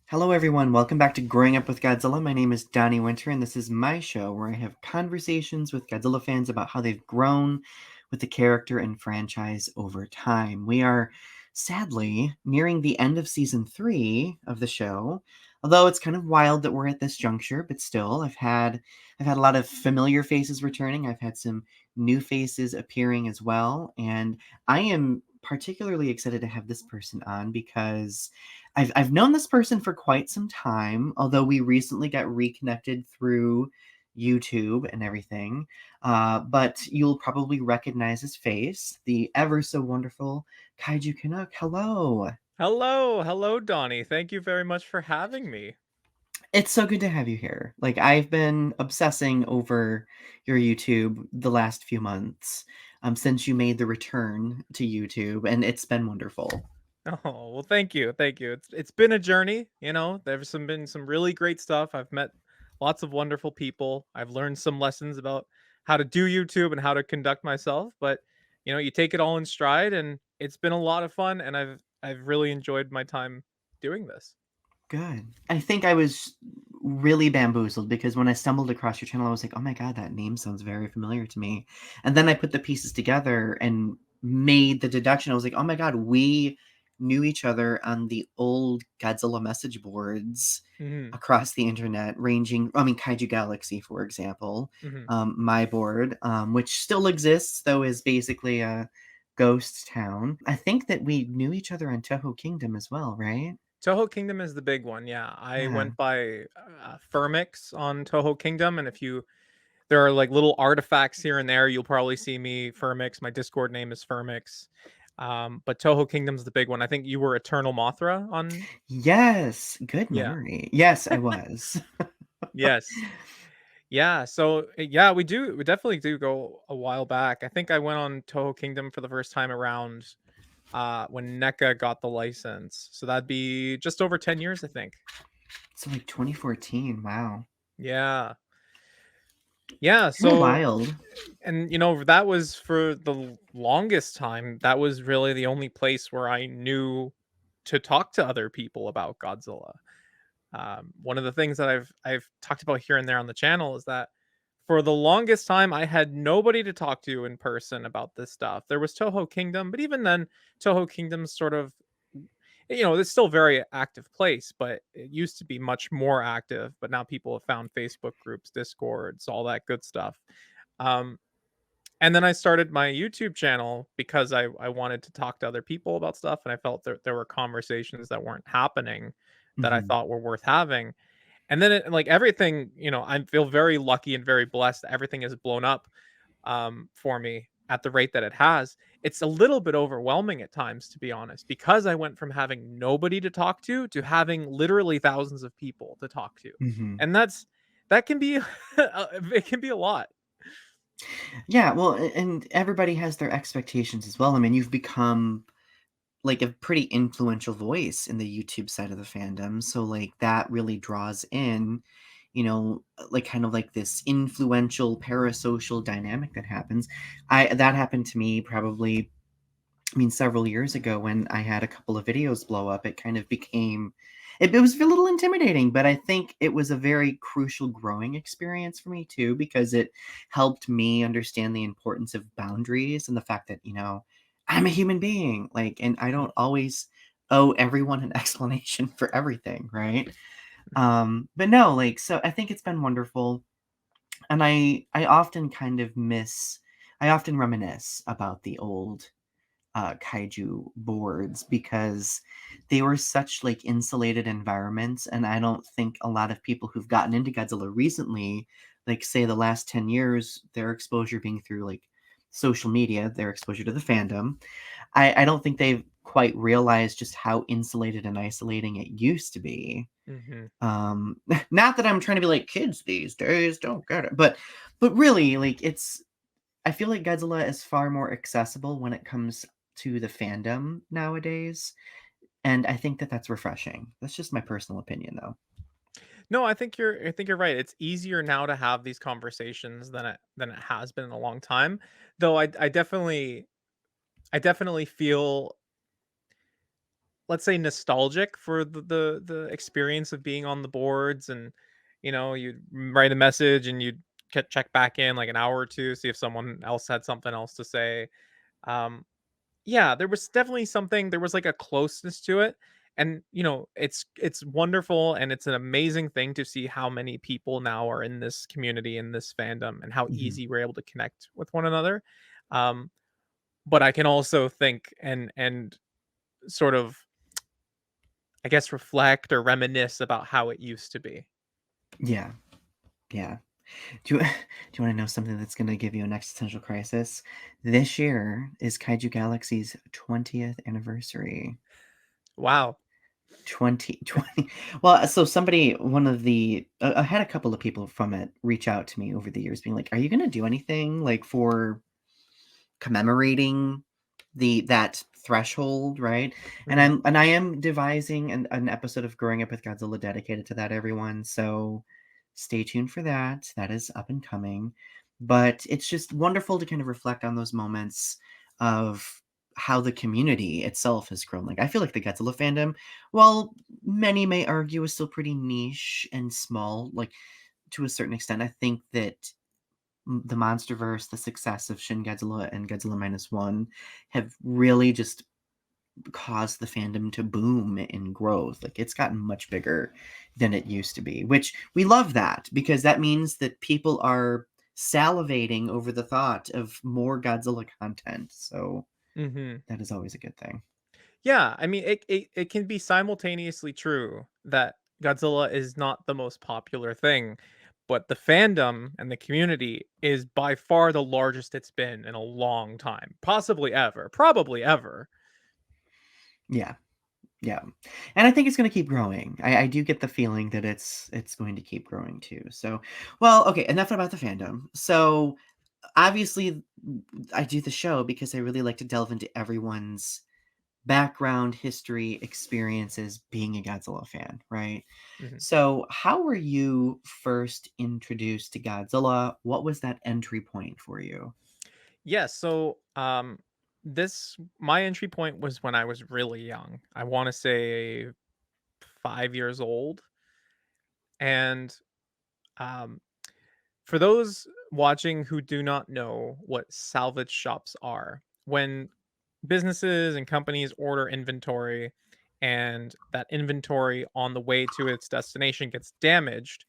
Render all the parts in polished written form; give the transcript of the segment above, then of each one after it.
Hello, everyone. Welcome back to Growing Up with Godzilla. My name is Donny Winter, and this is my show where I have conversations with Godzilla fans about how they've grown with the character and franchise over time. We are sadly nearing the end of season 3 of the show, although it's kind of wild that we're at this juncture. But still, I've had a lot of familiar faces returning. I've had some new faces appearing as well, and I am particularly excited to have this person on because I've known this person for quite some time, although we recently got reconnected through YouTube and everything. But you'll probably recognize his face, the ever so wonderful KaijuCanuck. Hello. Hello, Donny. Thank you very much for having me. It's so good to have you here. Like, I've been obsessing over your YouTube the last few months, since you made the return to YouTube, and it's been wonderful. Oh, well, thank you. It's been a journey, you know. There's been some really great stuff. I've met lots of wonderful people. I've learned some lessons about how to do YouTube and how to conduct myself, but you take it all in stride and it's been a lot of fun and I've really enjoyed my time doing this. Good. I think I was really bamboozled because when I stumbled across your channel, I was like, "Oh my god, that name sounds very familiar to me." And then I put the pieces together and made the deduction. I was like, "Oh my god, we knew each other on the old Godzilla message boards Mhm. across the internet, ranging, I mean, Kaiju Galaxy, for example, Mhm. my board, which still exists, though is basically a ghost town. I think that we knew each other on Toho Kingdom as well, right? Toho Kingdom is the big one. Yeah. I Yeah. went by Firmix on Toho Kingdom and if you there are like little artifacts here and there. You'll probably see me Firmix. My Discord name is Firmix. But Toho Kingdom's the big one. I think you were Eternal Mothra on. Yes, good Yeah. memory. Yes, I was. Yes. Yeah. So yeah, we definitely do go a while back. I think I went on Toho Kingdom for the first time around when NECA got the license. So that'd be just over 10 years, I think. So like 2014, wow. Yeah. Yeah. Kinda So wild. and that was for the longest time that was really the only place where I knew to talk to other people about Godzilla. One of the things that I've talked about here and there on the channel is that for the longest time I had nobody to talk to in person about this stuff. There was Toho Kingdom, but even then Toho Kingdom's sort of it's still a very active place, but it used to be much more active, but now people have found Facebook groups, Discords, all that good stuff. Um, and then I started my YouTube channel because I wanted to talk to other people about stuff, and I felt there were conversations that weren't happening that I Mhm. thought were worth having. And then like everything, I feel very lucky and very blessed that everything has blown up for me at the rate that it has. It's a little bit overwhelming at times, to be honest, because I went from having nobody to talk to having literally thousands of people to talk to, Mhm. and that can be it can be a lot. Yeah, well, and everybody has their expectations as well. I mean, you've become like a pretty influential voice in the YouTube side of the fandom, so like that really draws in, like kind of like this influential parasocial dynamic that happens. I that happened to me probably, I mean, several years ago when I had a couple of videos blow up. It kind of became, it was a little intimidating, but I think it was a very crucial growing experience for me too, because it helped me understand the importance of boundaries and the fact that, I'm a human being, like, and I don't always owe everyone an explanation for everything, right? But no, like, so I think it's been wonderful. And I often kind of miss, I often reminisce about the old kaiju boards because they were such like insulated environments, and I don't think a lot of people who've gotten into Godzilla recently, like say the last 10 years, their exposure being through like social media, their exposure to the fandom, I don't think they've quite realized just how insulated and isolating it used to be. Mhm. Not that I'm trying to be like kids these days don't get it, but really, like, it's, I feel like Godzilla is far more accessible when it comes to the fandom nowadays, and I think that that's refreshing. That's just my personal opinion, though. No, I think you're right. It's easier now to have these conversations than it has been in a long time. Though I definitely feel let's say, nostalgic for the experience of being on the boards, and, you'd write a message and you'd check back in, like, an hour or 2, see if someone else had something else to say. Um, yeah, there was definitely something, there was, like, a closeness to it, and, it's wonderful, and it's an amazing thing to see how many people now are in this community, in this fandom, and how Mhm. easy we're able to connect with one another. Um, but I can also think and sort of, I guess, reflect or reminisce about how it used to be. Yeah, yeah. Do you do you wanna know something that's gonna give you an existential crisis? This year is Kaiju Galaxy's 20th anniversary. Wow. 2020. Well, so somebody one of the I had a couple of people from it reach out to me over the years being like, "Are you gonna do anything, like, for commemorating that threshold, right?" And Mhm. I am devising an episode of Growing Up With Godzilla dedicated to that, everyone, so stay tuned for that. That is up and coming. But it's just wonderful to kind of reflect on those moments of how the community itself has grown. Like, I feel like the Godzilla fandom, while many may argue is still pretty niche and small, like, to a certain extent, I think that the MonsterVerse, the success of Shin Godzilla and Godzilla Minus One have really just caused the fandom to boom in growth. Like, it's gotten much bigger than it used to be, which we love that because that means that people are salivating over the thought of more Godzilla content. So Mhm. that is always a good thing. Yeah, I mean, it can be simultaneously true that Godzilla is not the most popular thing, but the fandom and the community is by far the largest it's been in a long time, possibly ever, probably ever. Yeah. Yeah. And I think it's gonna keep growing. I do get the feeling that it's going to keep growing too. So, well, okay, enough about the fandom. So, obviously, I do the show because I really like to delve into everyone's background, history, experiences being a Godzilla fan, right? Mhm. So, how were you first introduced to Godzilla? What was that entry point for you? Yeah, so, this my entry point was when I was really young. I wanna say 5 years old, and, um for those watching who do not know what salvage shops are, when businesses and companies order inventory and that inventory on the way to its destination gets damaged,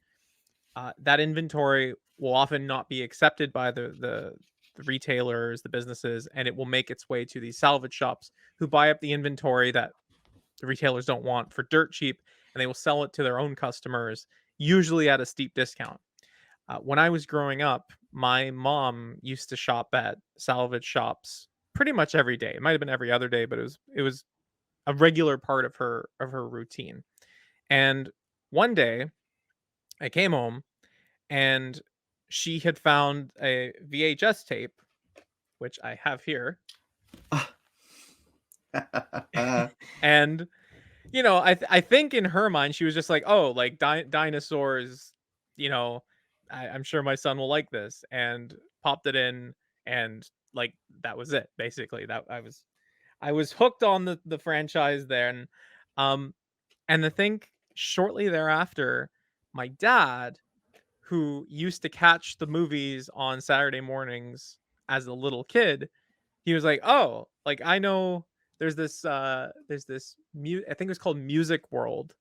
that inventory will often not be accepted by the retailers, the businesses, and it will make its way to these salvage shops who buy up the inventory that the retailers don't want for dirt cheap, and they will sell it to their own customers, usually at a steep discount. When I was growing up, my mom used to shop at salvage shops pretty much every day. It might have been every other day, but it was a regular part of her routine. And one day, I came home and she had found a VHS tape, which I have here. And I think in her mind she was just like, "Oh, like dinosaurs, you know, I'm sure my son will like this," and popped it in, and like that was it. Basically, that I was hooked on the franchise then, um, and I think shortly thereafter, my dad, who used to catch the movies on Saturday mornings as a little kid, he was like, "Oh, like I know there's this I think it was called Music World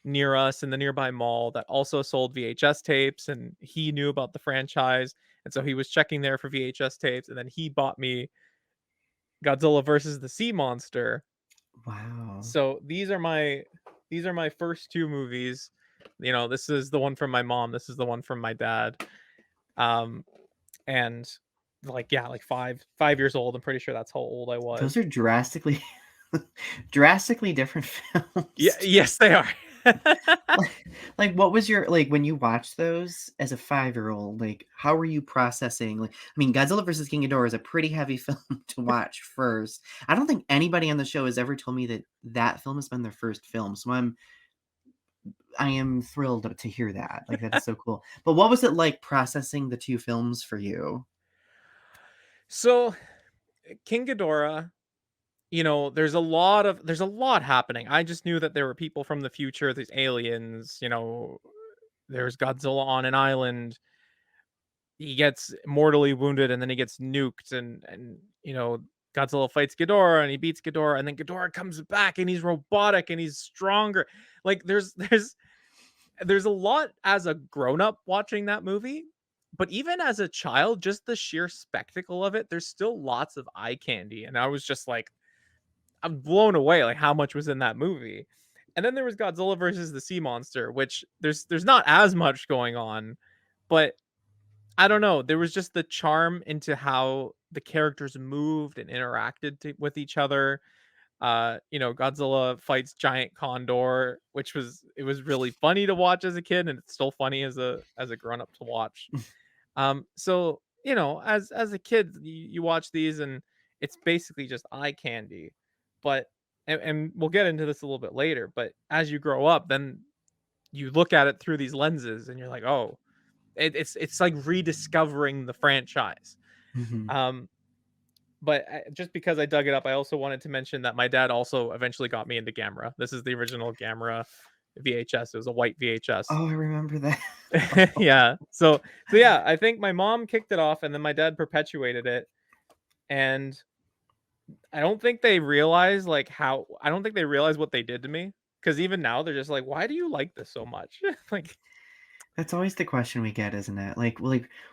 near us in the nearby mall that also sold VHS tapes, and he knew about the franchise, and so he was checking there for VHS tapes, and then he bought me Godzilla versus the Sea Monster." Wow. So these are my first 2 movies. This is the one from my mom, this is the one from my dad. Um, and like, yeah, like 5 years old, I'm pretty sure that's how old I Those was. are drastically drastically different Yeah, films too. yes, they are. Like, what was your like, when you watched those as a five-year-old, like, how were you processing, like I mean, Godzilla versus King Ghidorah is a pretty heavy film to watch first. I don't think anybody on the show has ever told me that that film has been their first film, so I am thrilled to hear that, like, that is so cool. But what was it like processing the 2 films for you? So, King Ghidorah there's a lot happening. I just knew that there were people from the future, these aliens, there's Godzilla on an island. He gets mortally wounded and then he gets nuked and Godzilla fights Ghidorah and he beats Ghidorah and then Ghidorah comes back and he's robotic and he's stronger. Like there's a lot as a grown up watching that movie, but even as a child, just the sheer spectacle of it, there's still lots of eye candy and I was just like I'm blown away like how much was in that movie. And then there was Godzilla versus the Sea Monster, which there's not as much going on, but I don't know. There was just the charm into how the characters moved and interacted with each other. Godzilla fights giant condor, which was really funny to watch as a kid, and it's still funny as a grown up to watch. As a kid, you watch these, and it's basically just eye candy. But and we'll get into this a little bit later. But as you grow up, then you look at it through these lenses, and you're like, oh, it's like rediscovering the franchise. Mhm. Um, just because I dug it up, I also wanted to mention that my dad also eventually got me into Gamera. This is the original Gamera VHS. It was a white VHS. Oh, I remember that. Yeah. So yeah, I think my mom kicked it off, and then my dad perpetuated it. And I don't think they realize what they did to me. Because even now they're just like, why do you like this so much? Like, That's always the question we get, isn't it? Like,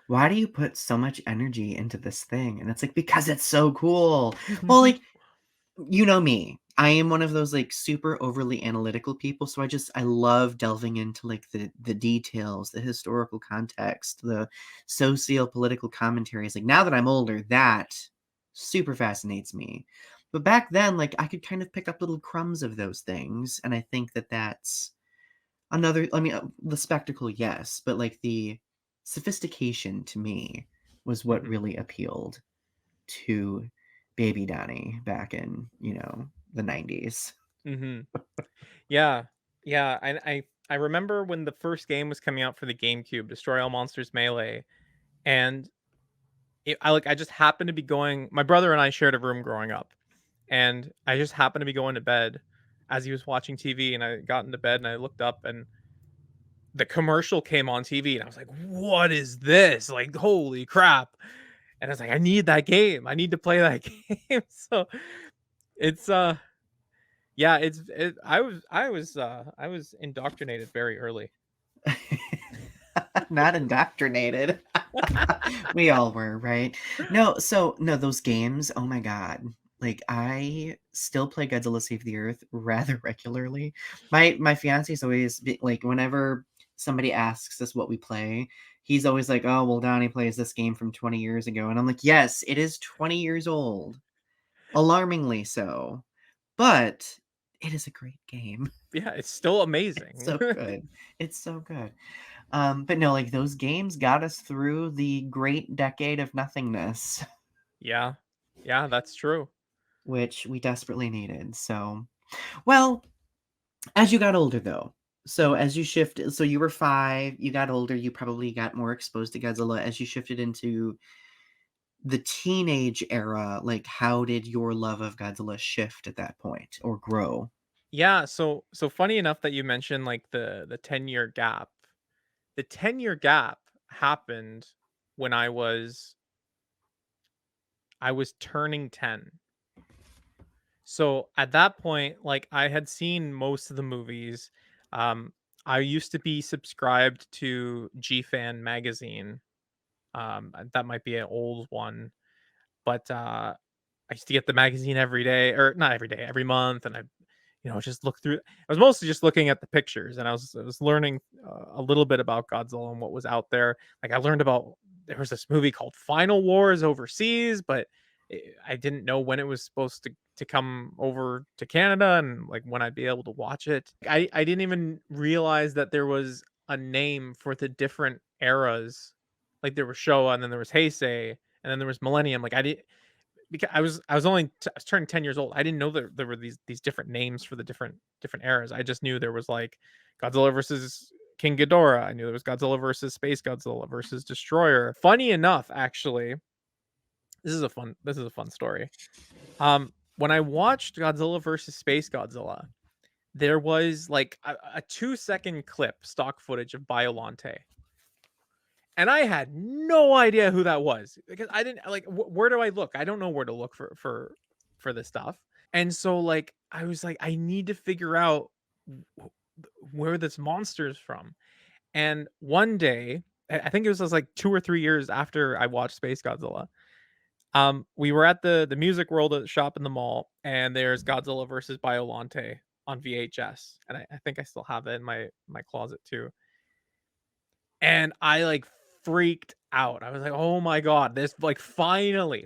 "Why do you put so much energy into this thing?" And it's like, "Because it's so cool." Well, like, you know me. I am one of those, like, super overly analytical people, so I love delving into, like, the details, the historical context, the socio-political commentaries. Like, now that I'm older, that super fascinates me. But back then, like, I could kind of pick up little crumbs of those things, and I think that that's another I mean, the spectacle, yes, but, like, the sophistication to me was what mhm, really appealed to baby Donny back in, the '90s. mhm. Yeah, yeah. I remember when the first game was coming out for the GameCube, Destroy All Monsters Melee, and I just happened to be going. My brother and I shared a room growing up, and I just happened to be going to bed as he was watching TV, and I got into bed and I looked up and the commercial came on TV, and I was like, "What is this? Like, holy crap!" And I was like, "I need that game. I need to play that game." So it's yeah, I was indoctrinated very early. Not indoctrinated. We all were, right? No, those games, oh my god. Like, I still play Godzilla Save the Earth rather regularly. My fiance's always like, whenever somebody asks us what we play, he's always like, "Oh, well, Donnie plays this game from 20 years ago." And I'm like, "Yes, it is 20 years old. Alarmingly so. But it is a great game." Yeah, it's still It's amazing. so good. It's so good. But no, like, those games got us through the great decade of nothingness, Yeah. Yeah, that's true. which we desperately needed. So, well, as you got older, though, so as you shifted, so you were 5, you got older, you probably got more exposed to Godzilla. As you shifted into the teenage era, like, how did your love of Godzilla shift at that point or grow? Yeah, so funny enough that you mentioned, like, the 10-year gap. The 10-year gap happened when I was turning 10. So, at that point, like, I had seen most of the movies. Um, I used to be subscribed to G-Fan magazine. That might be an old one, but, I used to get the magazine every day, or not every day, every month, and I just look through. I was mostly just looking at the pictures, and I was learning a little bit about Godzilla and what was out there. Like I learned about there was this movie called Final Wars overseas, but I didn't know when it was supposed to come over to Canada and like when I'd be able to watch it. I didn't even realize that there was a name for the different eras. Like there was Showa, and then there was Heisei, and then there was Millennium. Like I did because I was turning 10 years old. I didn't know that there were these different names for the different eras. I just knew there was like Godzilla versus King Ghidorah. I knew there was Godzilla versus Space Godzilla versus Destroyer. Funny enough, actually, this is a fun story. when I watched Godzilla versus Space Godzilla, there was like a 2-second clip, stock footage of Biolante. And I had no idea who that was because I didn't like where do I look? I don't know where to look for this stuff. And so like I was like I need to figure out where this monster is from. And one day, I think it was just like 2 or 3 years after I watched Space Godzilla, we were at the Music World shop in the mall, and there's Godzilla versus Biolante on VHS, and I think I still have it in my closet too. And I, like, freaked out. I was like, "Oh my god, this like, finally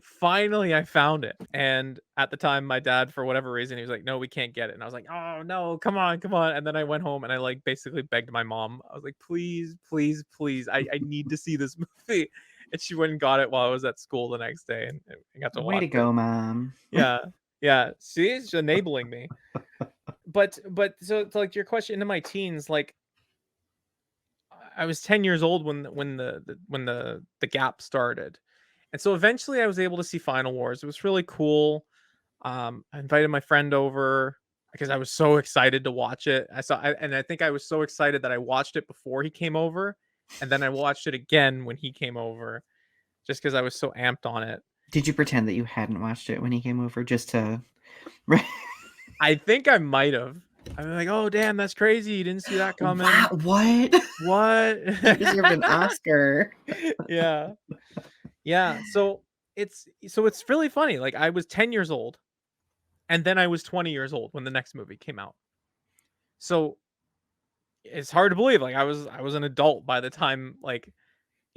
I found it." And at the time, my dad, for whatever reason, he was like, "No, we can't get it." And I was like, "Oh, no, come on, come on." And then I went home and I, like, basically begged my mom. I was like, "Please, please, please, I need to see this movie." And she went and got it while I was at school the next day and got to Way watch to it. go, mom. Yeah. Yeah. She's enabling me. But so to, like, your question into my teens, like, I was 10 years old when the gap started. And so eventually I was able to see Final Wars. It was really cool. I invited my friend over because I was so excited to watch it. And I think I was so excited that I watched it before he came over, and then I watched it again when he came over, just because I was so amped on it. Did you pretend that you hadn't watched it when he came over just to I think I might have. I'm like, oh damn, that's crazy. You didn't see that Wow, coming. what? What? You deserved an Oscar. Yeah. Yeah. So it's really funny. Like I was 10 years old, and then I was 20 years old when the next movie came out. So it's hard to believe. Like I was an adult by the time like,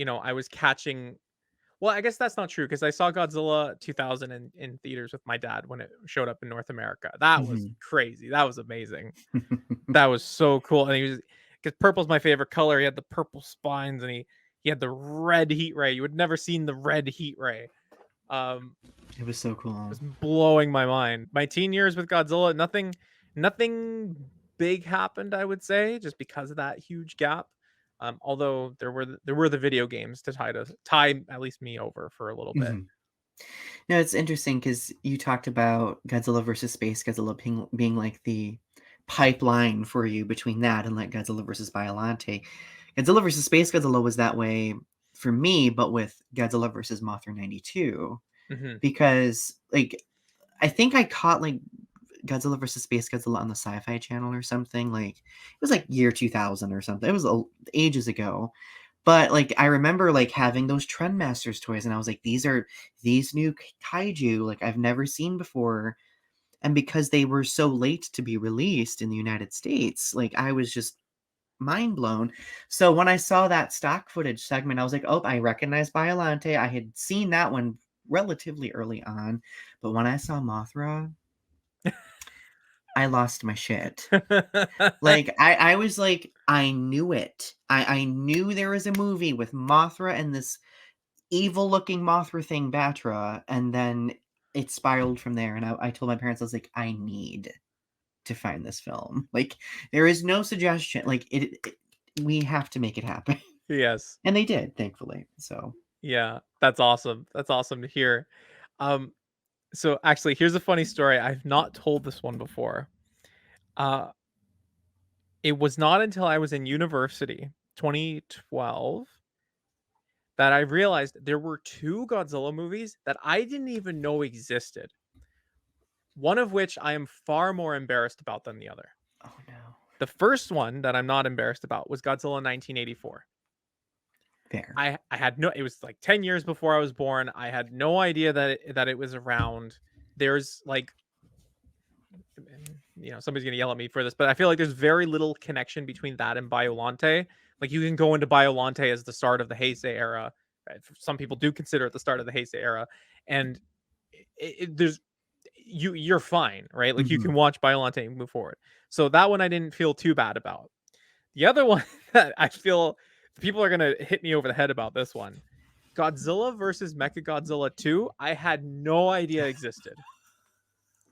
I was catching. Well, I guess that's not true because I saw Godzilla 2000 in theaters with my dad when it showed up in North America. That was Mhm. crazy. That was amazing. That was so cool. And he was because purple's my favorite color. He had the purple spines and he had the red heat ray. You had never seen the red heat ray. Um, It was so cool. was blowing my mind. My teen years with Godzilla, nothing big happened, I would say, just because of that huge gap. Although there were the video games to tie at least me over for a little bit. Mhm. No, it's interesting because you talked about Godzilla versus Space Godzilla being like the pipeline for you between that and like Godzilla versus Biollante. Godzilla versus Space Godzilla was that way for me, but with Godzilla versus Mothra 92. Hmm. Because like I think I caught like Godzilla versus Space Godzilla on the Sci-Fi Channel or something. Like it was like year 2000 or something. It was ages ago. But like I remember like having those Trendmasters toys, and I was like, these are these new kaiju like I've never seen before. And because they were so late to be released in the United States, like I was just mind blown. So when I saw that stock footage segment, I was like, oh, I recognize Biolante. I had seen that one relatively early on, but when I saw Mothra, I lost my shit. Like I was like, I knew it. I knew there was a movie with Mothra and this evil looking Mothra thing, Batra, and then it spiraled from there. And I told my parents, I was like, I need to find this film. Like there is no suggestion. Like we have to make it happen. Yes. And they did, thankfully. So Yeah. That's awesome. That's awesome to hear. Um, so actually, here's a funny story. I've not told this one before. Uh, it was not until I was in university, 2012, that I realized there were two Godzilla movies that I didn't even know existed. One of which I am far more embarrassed about than the other. oh no. The first one that I'm not embarrassed about was Godzilla 1984. Fair. I had no it was like 10 years before I was born. I had no idea that it was around. There's like somebody's gonna yell at me for this, but I feel like there's very little connection between that and Biolante. Like you can go into Biolante as the start of the Heisei era. Some people do consider it the start of the Heisei era, and there's you're fine, right? Like you can Mhm. watch Biolante and move forward. So that one I didn't feel too bad about. The other one that I feel people are gonna hit me over the head about this one. Godzilla versus Mechagodzilla 2, I had no idea existed.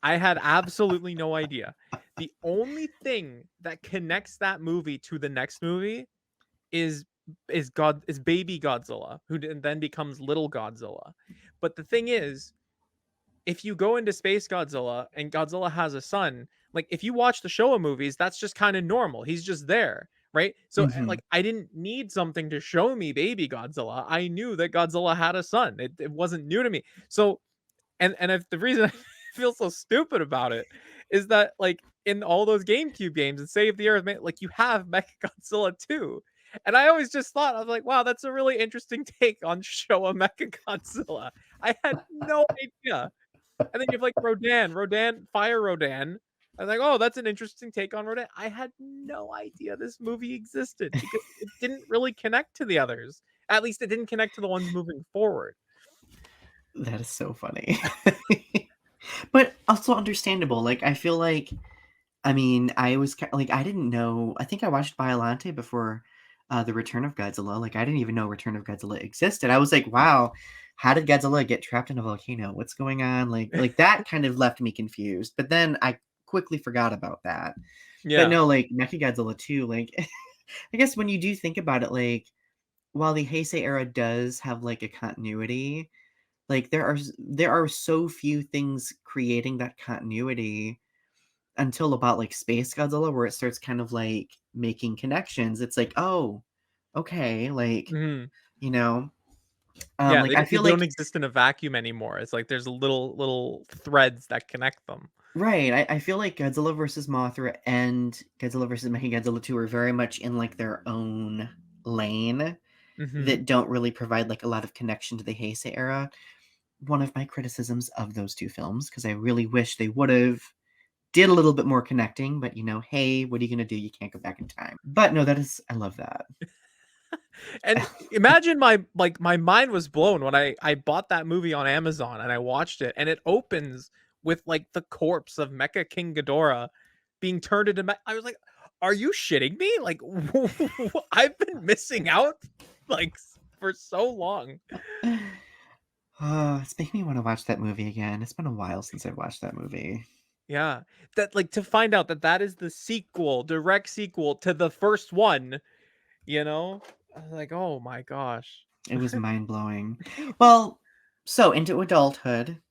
I had absolutely no idea. The only thing that connects that movie to the next movie is is baby Godzilla, who then becomes little Godzilla. But the thing is, if you go into Space Godzilla and Godzilla has a son, like if you watch the Showa movies, that's just kind of normal. He's just there, right? So Mhm. like I didn't need something to show me baby Godzilla. I knew that Godzilla had a son. It wasn't new to me. So the reason I feel so stupid about it is that like in all those GameCube games and Save the Earth, man, like you have Mechagodzilla too. And I always just thought I was like, wow, that's a really interesting take on Showa Mechagodzilla. I had no idea. And then you have like Fire Rodan. I was like, oh, that's an interesting take on Rodan. I had no idea this movie existed because it didn't really connect to the others. At least it didn't connect to the ones moving forward. That is so funny. But also understandable, like, I feel like I mean, I was ki like, I didn't know I think I watched Biollante before, The Return of Godzilla, like, I didn't even know Return of Godzilla existed. I was like, "Wow, how did Godzilla get trapped in a volcano? What's going on?" That kind of left me confused, but then I quickly forgot about that. But Yeah. no, like, Mechagodzilla 2, like, I guess when you do think about it, like, while the Heisei era does have, like, a continuity, like, there are so few things creating that continuity until about, like, Space Godzilla, where it starts kind of, like, making connections. It's like, "Oh, okay," like, Mhm. you know? Yeah, Like, I they feel don't like exist in a vacuum anymore. It's like there's little threads that connect them. right, I feel like Godzilla versus Mothra and Godzilla versus Mechagodzilla 2 are very much in, like, their own lane Mhm. that don't really provide, like, a lot of connection to the Heisei era. One of my criticisms of those 2 films, because I really wish they would've did a little bit more connecting, but, hey, what are you gonna do? You can't go back in time. But no, that is I love that. And imagine my mind was blown when I bought that movie on Amazon and I watched it and it opens with like the corpse of Mecha King Ghidorah being turned into I was like, "Are you shitting me? Like I've been missing out like for so long." It's making me wanna watch that movie again. It's been a while since I've watched that movie. Yeah. That like to find out that that is the sequel, direct sequel to the first one, you know? I was like, "Oh my gosh." It was mind-blowing. Well, so into adulthood,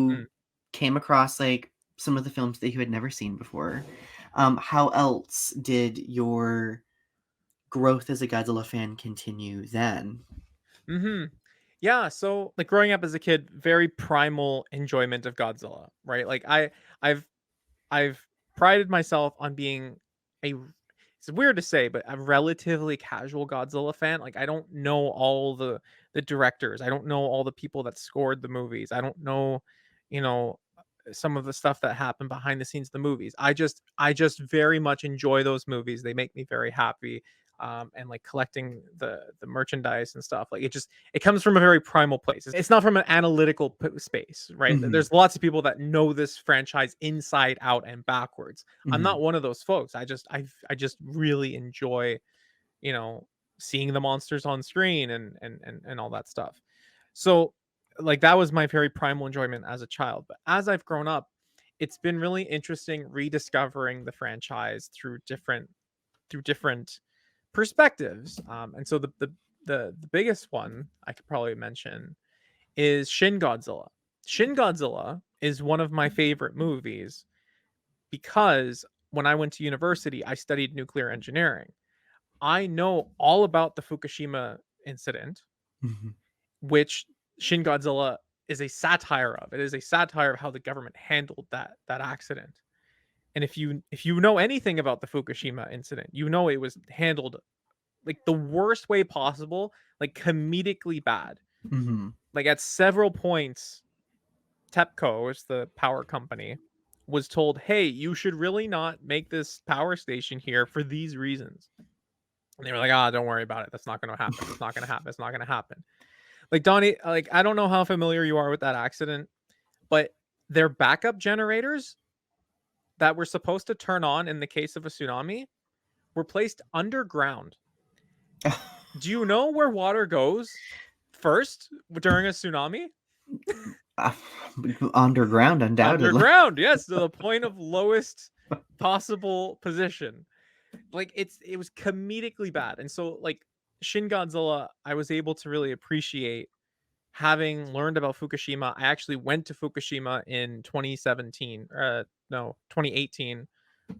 Mm. you came across, like, some of the films that you had never seen before. How else did your growth as a Godzilla fan continue then? Mhm. Yeah, so, like, growing up as a kid, very primal enjoyment of Godzilla, right? Like, I've I've prided myself on being a it's weird to say, but a relatively casual Godzilla fan. Like, I don't know all the directors. I don't know all the people that scored the movies. I don't know, you know, some of the stuff that happened behind the scenes of the movies. I just very much enjoy those movies. They make me very happy. And like collecting the merchandise and stuff. Like it comes from a very primal place. It's not from an analytical space, right? Mhm, There's lots of people that know this franchise inside out and backwards. I'm mhm, not one of those folks. I just really enjoy, you know, seeing the monsters on screen and all that stuff. So like that was my very primal enjoyment as a child. But as I've grown up, it's been really interesting rediscovering the franchise through different perspectives. And so the biggest one I could probably mention is Shin Godzilla. Shin Godzilla is one of my favorite movies because when I went to university, I studied nuclear engineering. I know all about the Fukushima incident, mhm, which Shin Godzilla is a satire of. It is a satire of how the government handled that accident. And if you know anything about the Fukushima incident, you know it was handled like the worst way possible, like comedically bad. mhm, Like at several points, TEPCO is the power company was told, "Hey, you should really not make this power station here for these reasons." And they were like, "Ah, don't worry about it. That's not going to happen. It's not going to happen. It's not going to happen." Like Donnie, like I don't know how familiar you are with that accident, but their backup generators that were supposed to turn on in the case of a tsunami were placed underground. Do you know where water goes first during a tsunami? uh, underground, undoubtedly. Underground, yes, to the point of lowest possible position. Like it was comedically bad. And so like Shin Godzilla, I was able to really appreciate having learned about Fukushima, I actually went to Fukushima in 2017, no, 2018.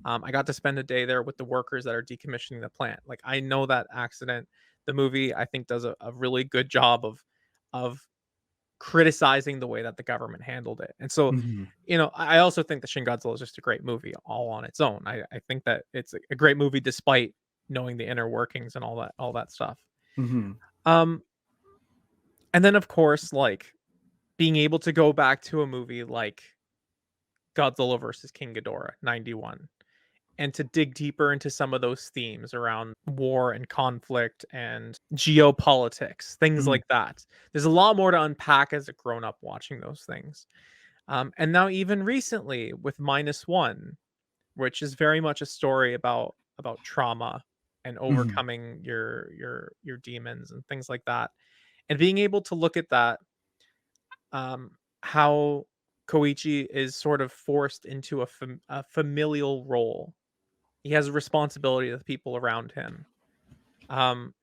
I got to spend a day there with the workers that are decommissioning the plant. Like, I know that accident. The movie, I think, does a really good job of criticizing the way that the government handled it. And so, Mhm. I also think that Shin Godzilla is just a great movie all on its own. I think that it's a great movie despite knowing the inner workings and all that stuff. Mhm. Um, and then of course, like, being able to go back to a movie like Godzilla versus King Ghidorah '91 and to dig deeper into some of those themes around war and conflict and geopolitics, things Mhm. like that. There's a lot more to unpack as a grown up watching those things. And now even recently with Minus One, which is very much a story about trauma and Mhm. overcoming your demons and things like that. And being able to look at that, how Koichi is sort of forced into a familial role. He has a responsibility to the people around him. Um,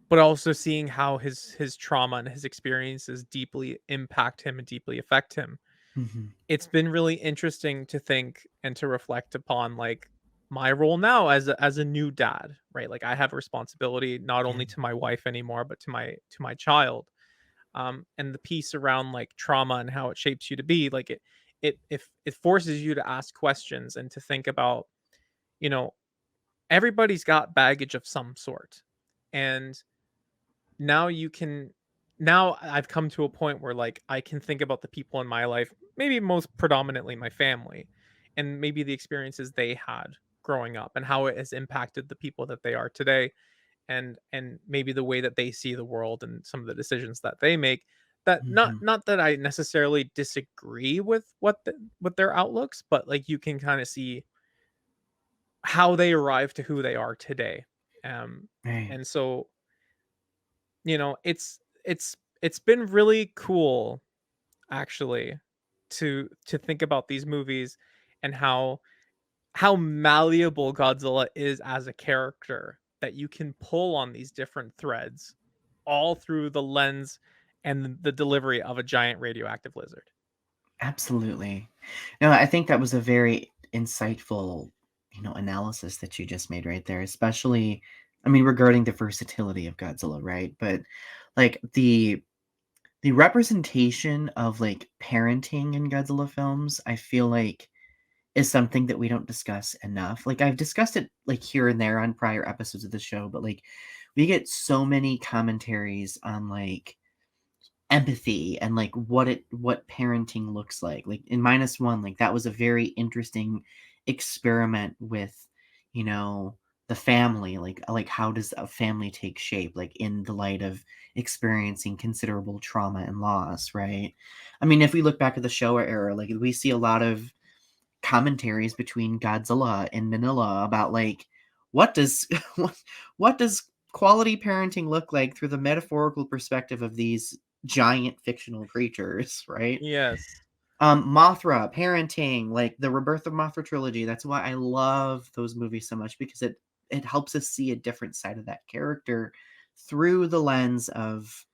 but also seeing how his trauma and his experiences deeply impact him and deeply affect him. Mhm. It's been really interesting to think and to reflect upon, like, my role now as a new dad, right? Like, I have a responsibility not Yeah. only to my wife anymore, but to my child. And the piece around like trauma and how it shapes you to be, like, it forces you to ask questions and to think about, you know everybody's got baggage of some sort. And now you can now I've come to a point where, like, I can think about the people in my life, maybe most predominantly my family, and maybe the experiences they had growing up and how it has impacted the people that they are today, and maybe the way that they see the world and some of the decisions that they make, that Mhm. not that I necessarily disagree with with their outlooks, but like you can kind of see how they arrive to who they are today. Um Right. and so, it's been really cool, actually, to think about these movies and how malleable Godzilla is as a character, that you can pull on these different threads all through the lens and the delivery of a giant radioactive lizard. Absolutely. No, I think that was a very insightful, analysis that you just made right there, especially, I mean, regarding the versatility of Godzilla, right? But like the representation of like parenting in Godzilla films, I feel like is something that we don't discuss enough. Like I've discussed it like here and there on prior episodes of the show, but like we get so many commentaries on like empathy and like what parenting looks like. Like in Minus One, like that was a very interesting experiment with, you know, the family, like how does a family take shape, like in the light of experiencing considerable trauma and loss, right? I mean, if we look back at the Showa era, like we see a lot of commentaries between Godzilla and Manila about like what does what, what does quality parenting look like through the metaphorical perspective of these giant fictional creatures, right? Yes. Mothra, parenting, like the Rebirth of Mothra trilogy. That's why I love those movies so much because it helps us see a different side of that character through the lens of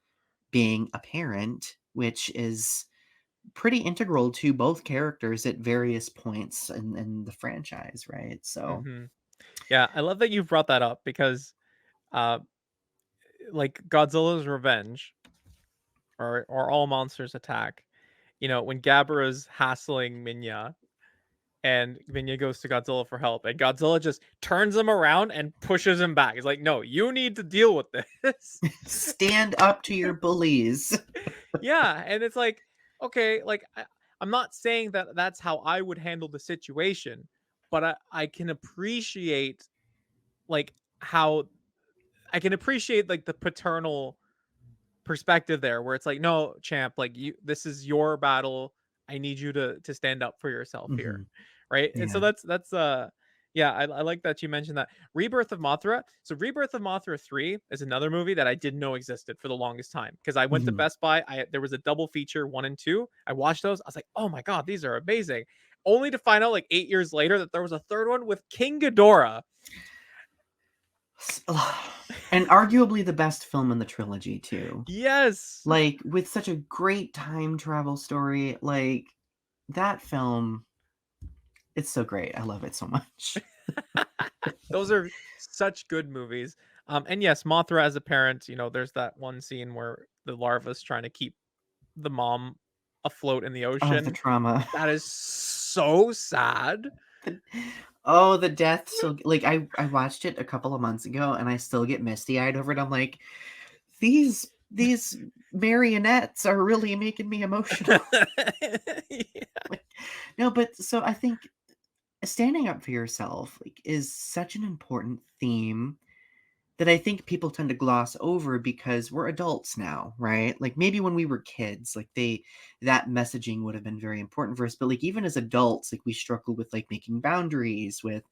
being a parent, which is pretty integral to both characters at various points in the franchise, right? So Mhm. Yeah, I love that you brought that up because, uh, like, Godzilla's revenge, or All Monsters Attack, when Gabra's hassling Minya and Minya goes to Godzilla for help, and Godzilla just turns him around and pushes him back. He's like, "No, you need to deal with this." stand up to your bullies. Yeah, and it's like, okay, like, I'm not saying that that's how I would handle the situation, but I can appreciate, like, how like the paternal perspective there, where it's like, no, champ, like, this is your battle. I need you to stand up for yourself here, Mhm. right? And so Yeah. that's yeah, I like that you mentioned that. Rebirth of Mothra. So Rebirth of Mothra 3 is another movie that I didn't know existed for the longest time, because I went to Mhm. Best Buy. There was a double feature, 1 and 2. I watched those. I was like, "Oh my god, these are amazing." Only to find out like 8 years later that there was a third one with King Ghidorah. And arguably the best film in the trilogy too. Yes. Like, with such a great time travel story, like, that film, it's so great. I love it so much. Those are such good movies. And yes, Mothra as a parent, there's that one scene where the larva's trying to keep the mom afloat in the Oh, the ocean. trauma. That is so sad. Oh, the death. So, like, I watched it a couple of months ago, and I still get misty-eyed over it. I'm like, these marionettes are really making me emotional. Yeah. Like, no, but so I think standing up for yourself, like, is such an important theme that I think people tend to gloss over because we're adults now, right? Like, maybe when we were kids, like, that messaging would have been very important for us, but, like, even as adults, like, we struggle with, like, making boundaries, with,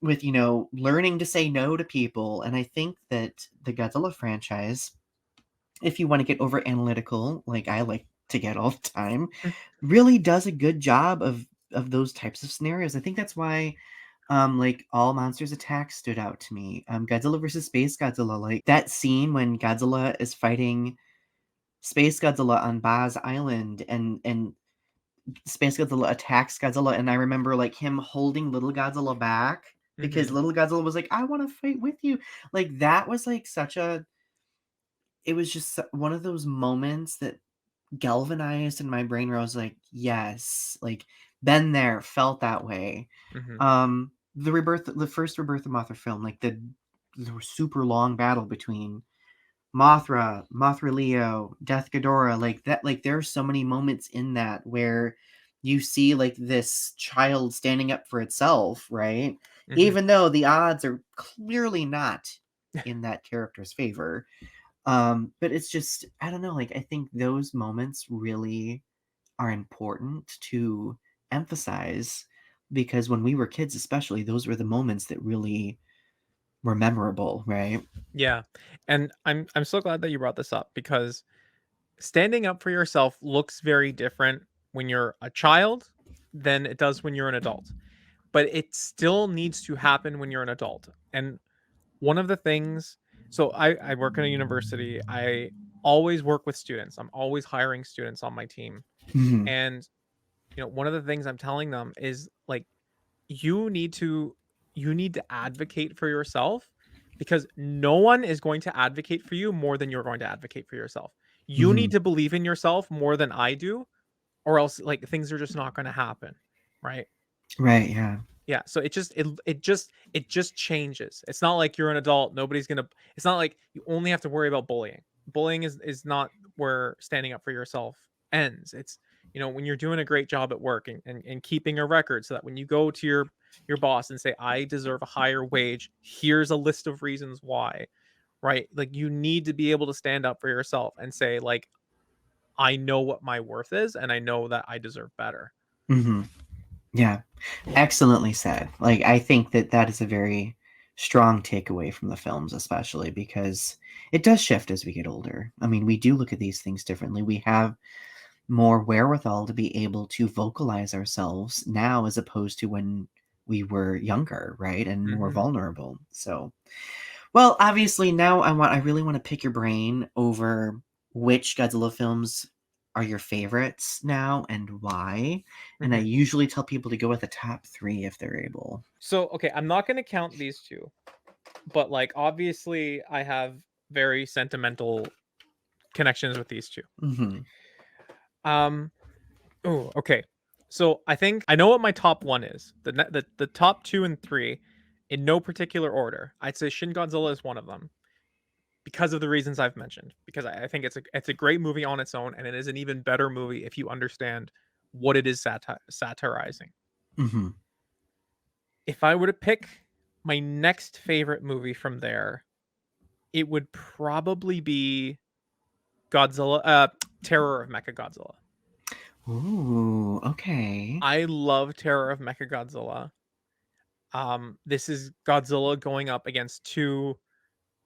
learning to say no to people, and I think that the Godzilla franchise, if you wanna get over analytical, like I like to get all the time, really does a good job of those types of scenarios. I think that's why, like, All Monsters Attack stood out to me. Godzilla versus Space Godzilla, like, that scene when Godzilla is fighting Space Godzilla on Baz Island, and Space Godzilla attacks Godzilla, and I remember, like, him holding little Godzilla back because Mhm. little Godzilla was like, "I wanna fight with you." Like, that was, like, such a it was just one of those moments that galvanized in my brain where I was like, "Yes." Like, been there, felt that way. Mhm. The first Rebirth of Mothra film, like, the super long battle between Mothra Leo, Death Ghidorah, like that, like there are so many moments in that where you see like this child standing up for itself, right? Mhm. Even though the odds are clearly not in that character's favor. But it's just, I don't know, like I think those moments really are important to emphasize because when we were kids, especially, those were the moments that really were memorable, right? Yeah. And I'm so glad that you brought this up because standing up for yourself looks very different when you're a child than it does when you're an adult. But it still needs to happen when you're an adult. And one of the things, so I work in a university. I always work with students. I'm always hiring students on my team. Mhm. And one of the things I'm telling them is like you need to you need to advocate for yourself because no one is going to advocate for you more than you're going to advocate for yourself. You need Mhm. to believe in yourself more than I do or else like things are just not going to happen, right? Right, yeah. Yeah, so it just changes. It's not like you're an adult, nobody's gonna it's not like you only have to worry about bullying. Bullying is not where standing up for yourself ends. It's when you're doing a great job at work and keeping a record so that when you go to your boss and say, I deserve a higher wage, here's a list of reasons why, right? Like you need to be able to stand up for yourself and say, like, I know what my worth is and I know that I deserve better. Mhm. Yeah. Excellently said. Like, I think that that is a very strong takeaway from the films, especially because it does shift as we get older. I mean, we do look at these things differently. We have more wherewithal to be able to vocalize ourselves now as opposed to when we were younger, right? And more Mhm. vulnerable. So, well, obviously now I really want to pick your brain over which Godzilla films are your favorites now and why. And I Mhm. usually tell people to go with the top 3 if they're able. So, okay, I'm not gonna count these 2, but, like, obviously, I have very sentimental connections with these 2. Mhm. Um, oh, okay. So, I think I know what my top 1 is. The top 2 and 3 in no particular order. I'd say Shin Godzilla is one of them because of the reasons I've mentioned, because I think it's a great movie on its own, and it is an even better movie if you understand what it is satirizing. Mhm. If I were to pick my next favorite movie from there, it would probably be Godzilla, Terror of Mechagodzilla. Ooh, okay. I love Terror of Mechagodzilla. This is Godzilla going up against two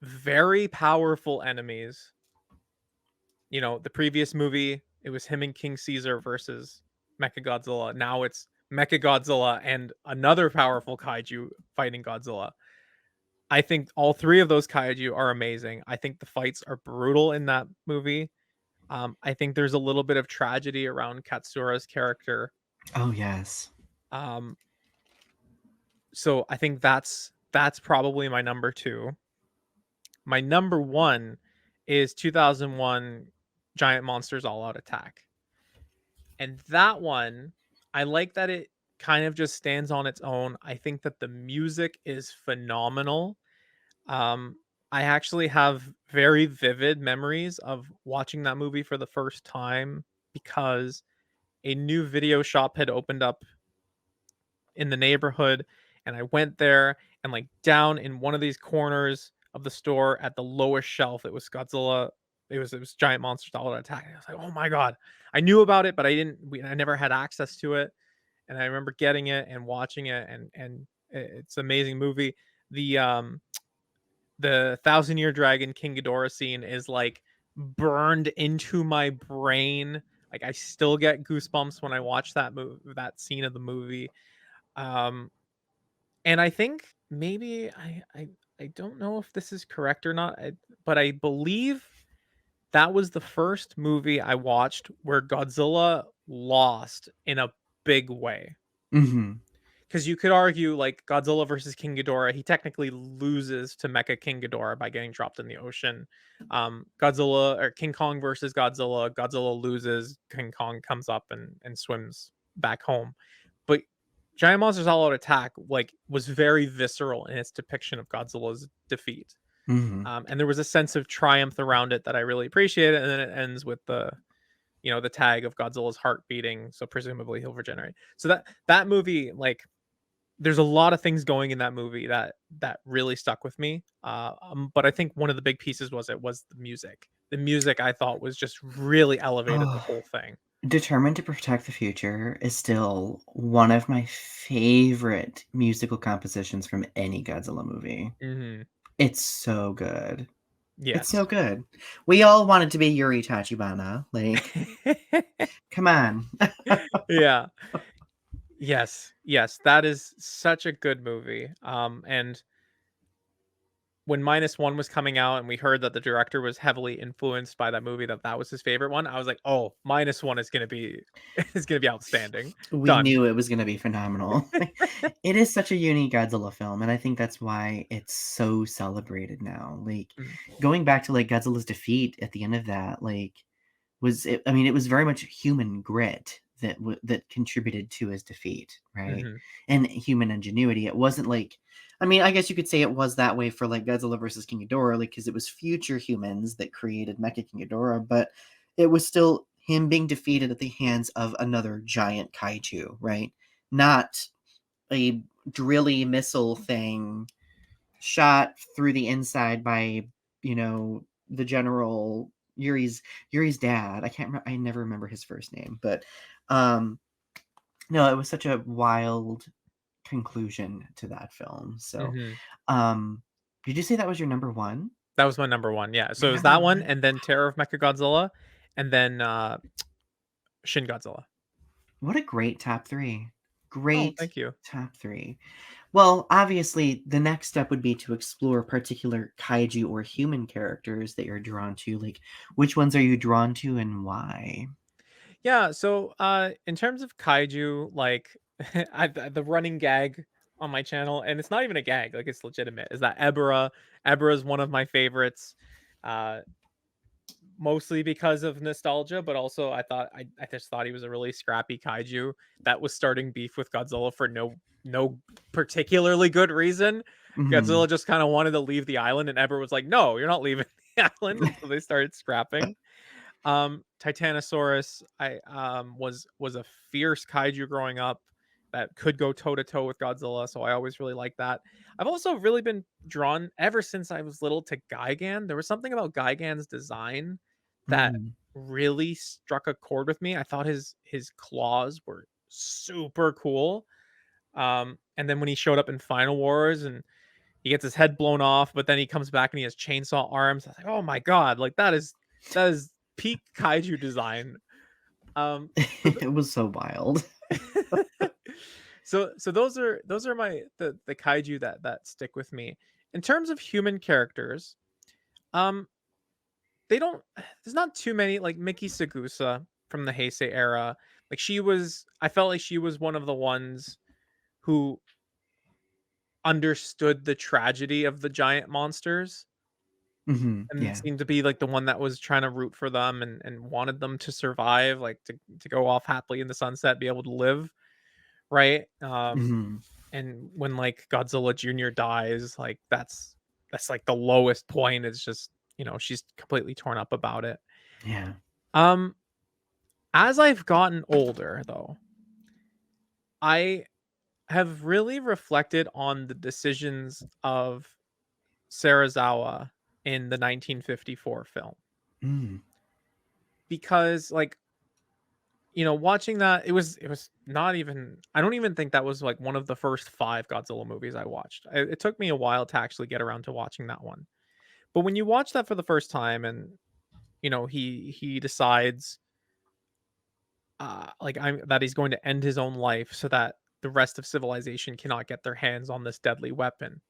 very powerful enemies. The previous movie, it was him and King Caesar versus Mechagodzilla. Now it's Mechagodzilla and another powerful kaiju fighting Godzilla. I think all 3 of those kaiju are amazing. I think the fights are brutal in that movie. I think there's a little bit of tragedy around Katsura's character. Oh, yes. Um, so I think that's probably my number 2. My number 1 is 2001 Giant Monsters All Out Attack. And that one, I like that it kind of just stands on its own. I think that the music is phenomenal. Um, I actually have very vivid memories of watching that movie for the first time because a new video shop had opened up in the neighborhood, and I went there, and like down in one of these corners of the store at the lowest shelf, it was Godzilla. It was Giant Monsters All Out Attack. And I was like, oh my god, I knew about it, but I never had access to it. And I remember getting it and watching it, and it's an amazing movie. The Thousand Year Dragon King Ghidorah scene is like burned into my brain. Like I still get goosebumps when I watch that scene of the movie. Um, and I think maybe I don't know if this is correct or not, but I believe that was the first movie I watched where Godzilla lost in a big way. Mhm. Because you could argue like Godzilla versus King Ghidorah, he technically loses to Mecha King Ghidorah by getting dropped in the ocean. Godzilla or King Kong versus Godzilla, Godzilla loses, King Kong comes up and swims back home. But Giant Monsters All Out Attack like was very visceral in its depiction of Godzilla's defeat. Mhm. And there was a sense of triumph around it that I really appreciated. And then it ends with the tag of Godzilla's heart beating, so presumably he'll regenerate. So that movie, like, there's a lot of things going in that movie that really stuck with me. But I think one of the big pieces was the music. The music I thought was just really elevated the Oh, whole thing. Determined to Protect the Future is still one of my favorite musical compositions from any Godzilla movie. Hmm. It's so good. It's Yes. so good. We all wanted to be Yuri Tachibana, like, come on. Yeah. Yes. Yes. That is such a good movie. And when Minus One was coming out and we heard that the director was heavily influenced by that movie, that was his favorite one, I was like, oh, Minus One is gonna be is gonna be outstanding. We Done. knew it was gonna be phenomenal. It is such a unique Godzilla film, and I think that's why it's so celebrated now, like, Mm, going back to, like, Godzilla's defeat at the end of that, like, I mean, it was very much human grit that contributed to his defeat, right? mhm, And human ingenuity. It wasn't like, I mean, I guess you could say it was that way for like Godzilla versus King Ghidorah, like because it was future humans that created Mecha King Ghidorah, but it was still him being defeated at the hands of another giant kaiju, right? Not a drilly missile thing shot through the inside by, the general Yuri's dad. I never remember his first name, but um no, it was such a wild conclusion to that film. So, mhm. um did you say that was your number 1? That was my number 1, yeah. So Your it was number that one, 1. and then Terror of Mechagodzilla, and then, Shin Godzilla. What a great top 3. Oh, Great thank you. top 3. Well, obviously, the next step would be to explore particular kaiju or human characters that you're drawn to. Like, which ones are you drawn to and why? Yeah, so, in terms of kaiju, like, the running gag on my channel, and it's not even a gag, like, it's legitimate, is that Ebra. Ebra is one of my favorites, uh, mostly because of nostalgia, but also I just thought he was a really scrappy kaiju that was starting beef with Godzilla for no particularly good reason. Mhm. Godzilla just kinda wanted to leave the island, and Ebra was like, "No, you're not leaving the island," and so they started scrapping. Titanosaurus, was a fierce kaiju growing up that could go toe to toe with Godzilla, so I always really liked that. I've also really been drawn ever since I was little to Gigan. There was something about Gigan's design that Mhm. really struck a chord with me. I thought his claws were super cool. And then when he showed up in Final Wars and he gets his head blown off, but then he comes back and he has chainsaw arms. I was like, oh my god, like that is peak kaiju design. So It was so wild. so those are my the kaiju that stick with me. in terms of human characters, um, they don't there's not too many like Miki Sagusa from the Heisei era. Like I felt like she was one of the ones who understood the tragedy of the giant monsters Mhm. and Yeah. seemed to be like the one that was trying to root for them and wanted them to survive, like to go off happily in the sunset, be able to live, right? Mhm. And when like Godzilla Jr. dies, like that's like the lowest point. It's just, she's completely torn up about it. Yeah. Um, as I've gotten older though, I have really reflected on the decisions of Sarazawa in the 1954 film Mm. because like watching that, it was not even I don't even think that was like one of the first 5 Godzilla movies I watched. It took me a while to actually get around to watching that one. But when you watch that for the first time and he decides like I'm that he's going to end his own life so that the rest of civilization cannot get their hands on this deadly weapon.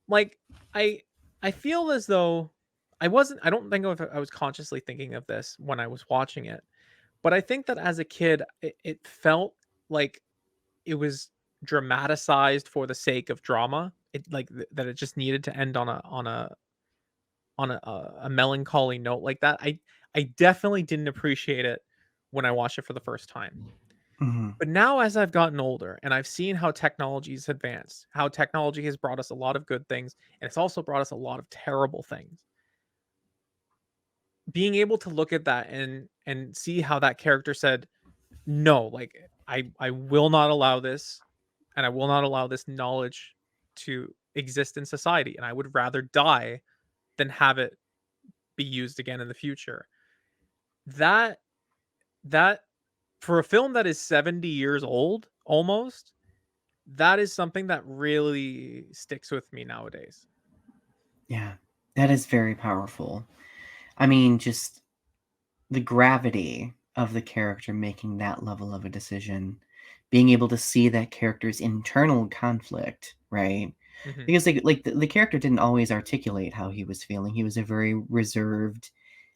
Like I I feel as though I don't think I was consciously thinking of this when I was watching it. But I think that as a kid, it felt like it was dramatized for the sake of drama. That it just needed to end on a melancholy note like that. I definitely didn't appreciate it when I watched it for the first time. Mhm. But now as I've gotten older and I've seen how technology's advanced, how technology has brought us a lot of good things, and it's also brought us a lot of terrible things. Being able to look at that and see how that character said, "No, like I will not allow this, and I will not allow this knowledge to exist in society, and I would rather die than have it be used again in the future." That that for a film that is 70 years old almost, that is something that really sticks with me nowadays. Yeah. That is very powerful. I mean, just the gravity of the character making that level of a decision, being able to see that character's internal conflict, right? Mhm, Because the character didn't always articulate how he was feeling. He was a very reserved,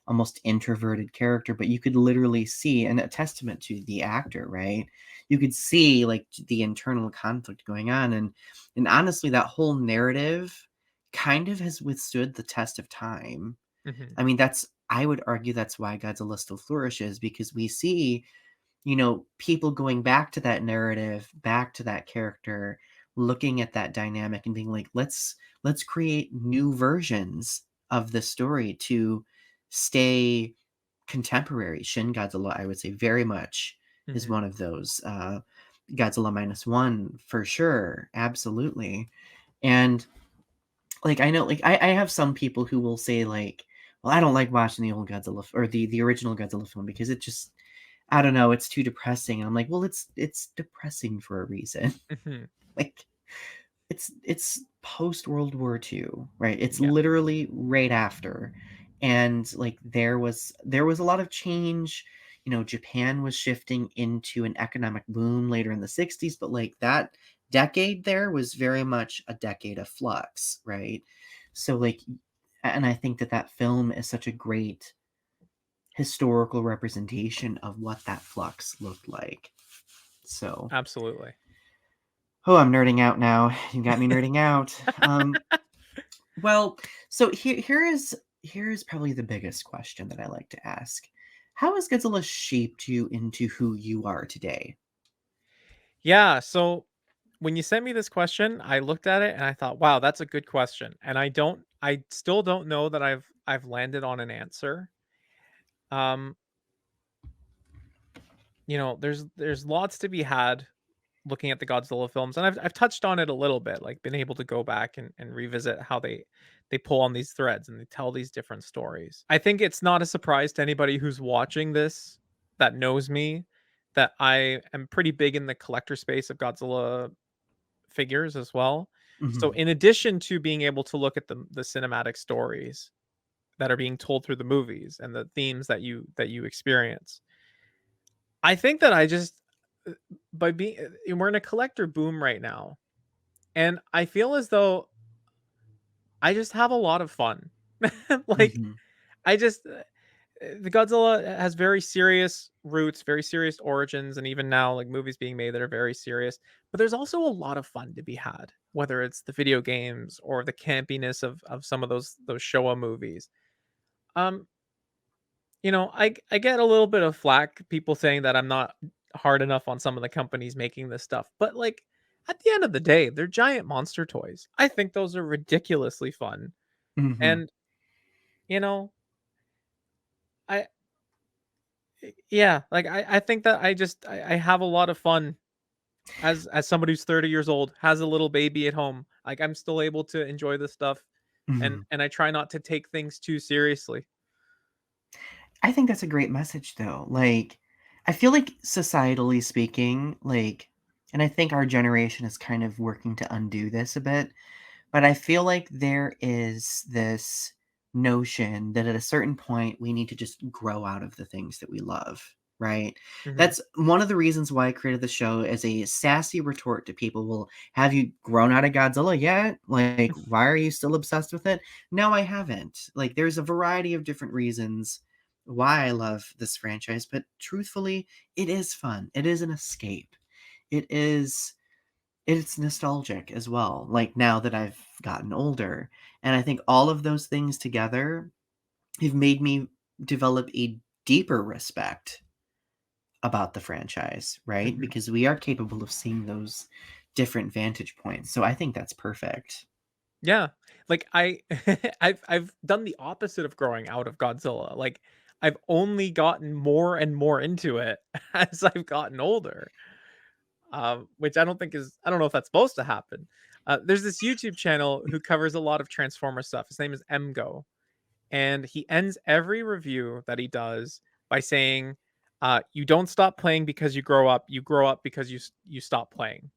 almost introverted character, but you could literally see, and a testament to the actor, right? You could see like the internal conflict going on, and honestly, that whole narrative kind of has withstood the test of time. mhm, I mean, I would argue that's why Godzilla still flourishes because we see, people going back to that narrative, back to that character, looking at that dynamic and being like, let's create new versions of the story to stay contemporary. Shin Godzilla, I would say, very much is mhm. one of those. Godzilla minus one for sure, absolutely. And like, I know, like, I have some people who will say, like, "Well, I don't like watching the old Godzilla or the original Godzilla film because it just I don't know, it's too depressing." And I'm like, "Well, it's depressing for a reason." Mhm. Like, it's post World War II, right? It's Yeah, literally right after. And, like, there was a lot of change. Japan was shifting into an economic boom later in the '60s, but, like, that decade there was very much a decade of flux, right? So, like and I think that that film is such a great historical representation of what that flux looked like. So absolutely. oh, I'm nerding out now. You got me nerding out. Well, so here is probably the biggest question that I like to ask. How has Godzilla shaped you into who you are today? Yeah, so when you sent me this question, I looked at it and I thought, "Wow, that's a good question." And I still don't know that I've landed on an answer. Um, there's lots to be had looking at the Godzilla films, and I've touched on it a little bit, like been able to go back and revisit how they pull on these threads and they tell these different stories. I think it's not a surprise to anybody who's watching this that knows me that I am pretty big in the collector space of Godzilla figures as well. So Mhm. in addition to being able to look at the cinematic stories that are being told through the movies and the themes that you experience, I think that I just by being we're in a collector boom right now. And I feel as though I just have a lot of fun. Like, Mhm. I just the Godzilla has very serious roots, very serious origins, and even now, like movies being made that are very serious. But there's also a lot of fun to be had, whether it's the video games or the campiness of some of those Showa movies. Um, I get a little bit of flack, people saying that I'm not hard enough on some of the companies making this stuff, but like at the end of the day, they're giant monster toys. I think those are ridiculously fun, Mhm. and you know, I yeah, like I think that I have a lot of fun as somebody who's 30 years old, has a little baby at home. Like I'm still able to enjoy this stuff, and Mhm. I try not to take things too seriously. I think that's a great message though. Like, I feel like societally speaking, like, and I think our generation is kind of working to undo this a bit, but I feel like there is this notion that at a certain point we need to just grow out of the things that we love, right? Mhm. That's one of the reasons why I created the show as a sassy retort to people. Well, have you grown out of Godzilla yet? Like, why are you still obsessed with it? No, I haven't. Like, there's a variety of different reasons why I love this franchise, but truthfully, it is fun. It is an escape. It is it's nostalgic as well, like, now that I've gotten older, and I think all of those things together have made me develop a deeper respect about the franchise, right? Mhm. Because we are capable of seeing those different vantage points, so I think that's perfect. Yeah. Like I've done the opposite of growing out of Godzilla. Like I've only gotten more and more into it as I've gotten older. Which I don't know if that's supposed to happen. There's this YouTube channel who covers a lot of Transformer stuff. His name is MGO, and he ends every review that he does by saying, "You don't stop playing because you grow up. You grow up because you stop playing."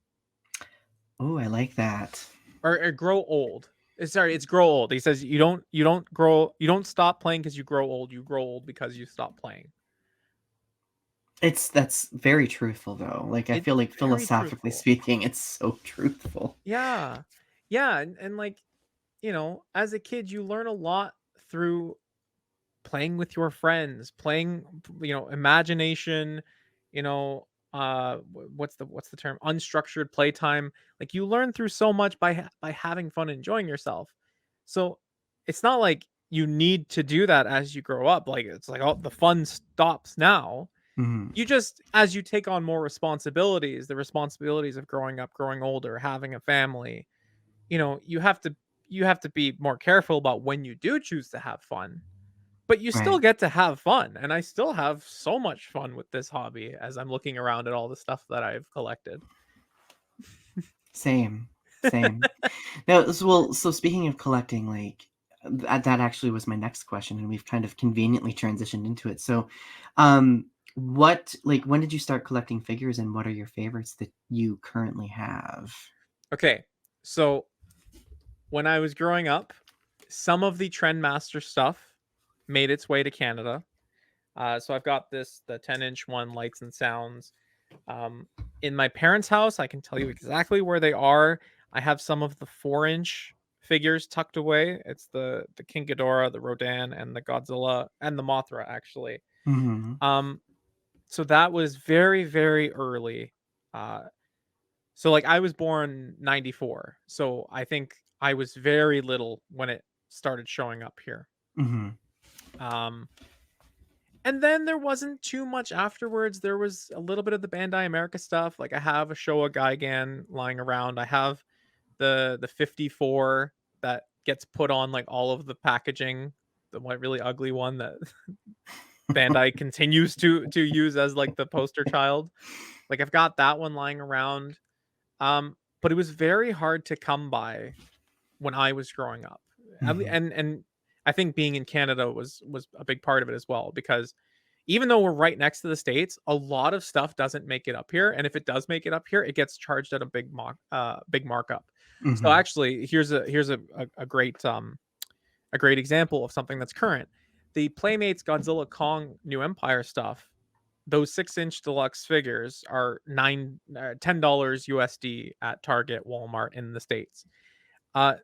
Oh, I like that. Or grow old. Sorry, it's grow old. He says you don't stop playing because you grow old. You grow old because you stop playing. That's very truthful, though, like, I It's feel like very philosophically truthful. speaking, it's so truthful. Yeah. Yeah, and like, as a kid, you learn a lot through playing with your friends, playing, imagination, what's the term? Unstructured playtime. Like you learn through so much by having fun, enjoying yourself. So it's not like you need to do that as you grow up. Like it's like, oh, the fun stops now. Mhm. You just, as you take on more responsibilities, the responsibilities of growing up, growing older, having a family, you have to be more careful about when you do choose to have fun, but you still Right. get to have fun, and I still have so much fun with this hobby as I'm looking around at all the stuff that I've collected. Same, same. No, so speaking of collecting, like, that actually was my next question, and we've kind of conveniently transitioned into it. So, when did you start collecting figures, and what are your favorites that you currently have? Okay, so when I was growing up, some of the Trendmaster stuff made its way to Canada. So I've got the 10-inch one, Lights and Sounds. Um, in my parents' house, I can tell you exactly where they are. I have some of the 4-inch figures tucked away. It's the King Ghidorah, the Rodan, and the Godzilla, and the Mothra, actually. Mhm, Um, so that was very, very early. Uh, so like I was born 94. So I think I was very little when it started showing up here. mhm, Um, and then there wasn't too much afterwards. There was a little bit of the Bandai America stuff. Like I have a Showa Gigan lying around. I have the 54 that gets put on like all of the packaging, the one really ugly one that Bandai continues to use as like the poster child. Like I've got that one lying around. But it was very hard to come by when I was growing up. mhm, And I think being in Canada was a big part of it as well, because even though we're right next to the states, a lot of stuff doesn't make it up here, and if it does make it up here, it gets charged at a big markup. So mhm, actually, here's a great example of something that's current. The Playmates Godzilla Kong New Empire stuff, those 6-inch deluxe figures are $10 USD at Target, Walmart in the States.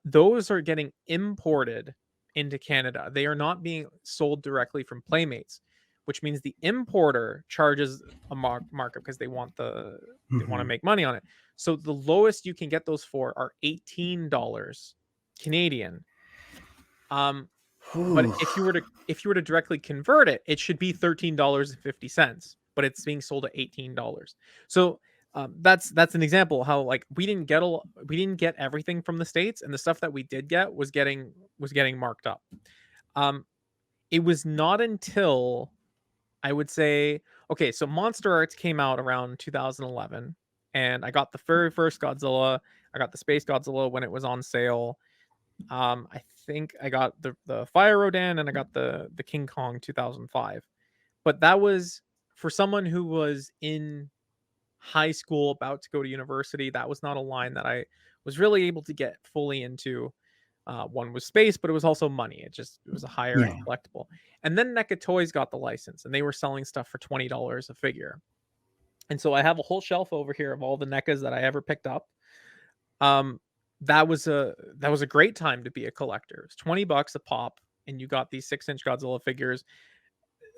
Those are getting imported into Canada. They are not being sold directly from Playmates, which means the importer charges a markup because they want to Mhm. make money on it. So the lowest you can get those for are $18 Canadian. Um, but Whew. if you were to directly convert it, it should be $13.50, but it's being sold at $18. So that's an example how like we didn't get everything from the states, and the stuff that we did get was getting marked up. Um, it was not until I would say okay, so Monster Arts came out around 2011, and I got the very first Godzilla. I got the Space Godzilla when it was on sale. I think I got the Fire Rodan and I got the King Kong 2005. But that was for someone who was in high school about to go to university. That was not a line that I was really able to get fully into. One was space, but it was also money. It was a higher end Yeah. collectible. And then NECA Toys got the license, and they were selling stuff for $20 a figure. And so I have a whole shelf over here of all the NECAs that I ever picked up. Um, that was a great time to be a collector. It's 20 bucks a pop, and you got these 6-inch Godzilla figures.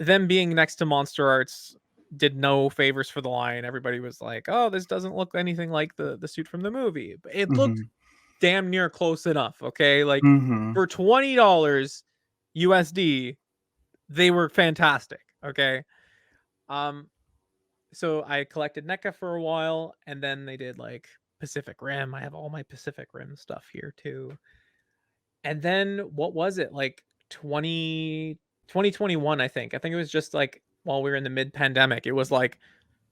Them being next to Monster Arts did no favors for the line. Everybody was like, "Oh, this doesn't look anything like the suit from the movie," but it looked Mhm. damn near close enough. Okay, like Mhm. for $20 USD, they were fantastic. Okay, um, so I collected NECA for a while, and then they did like Pacific Rim. I have all my Pacific Rim stuff here too. And then what was it? Like 2021, I think. I think it was just like while we were in the mid pandemic. It was like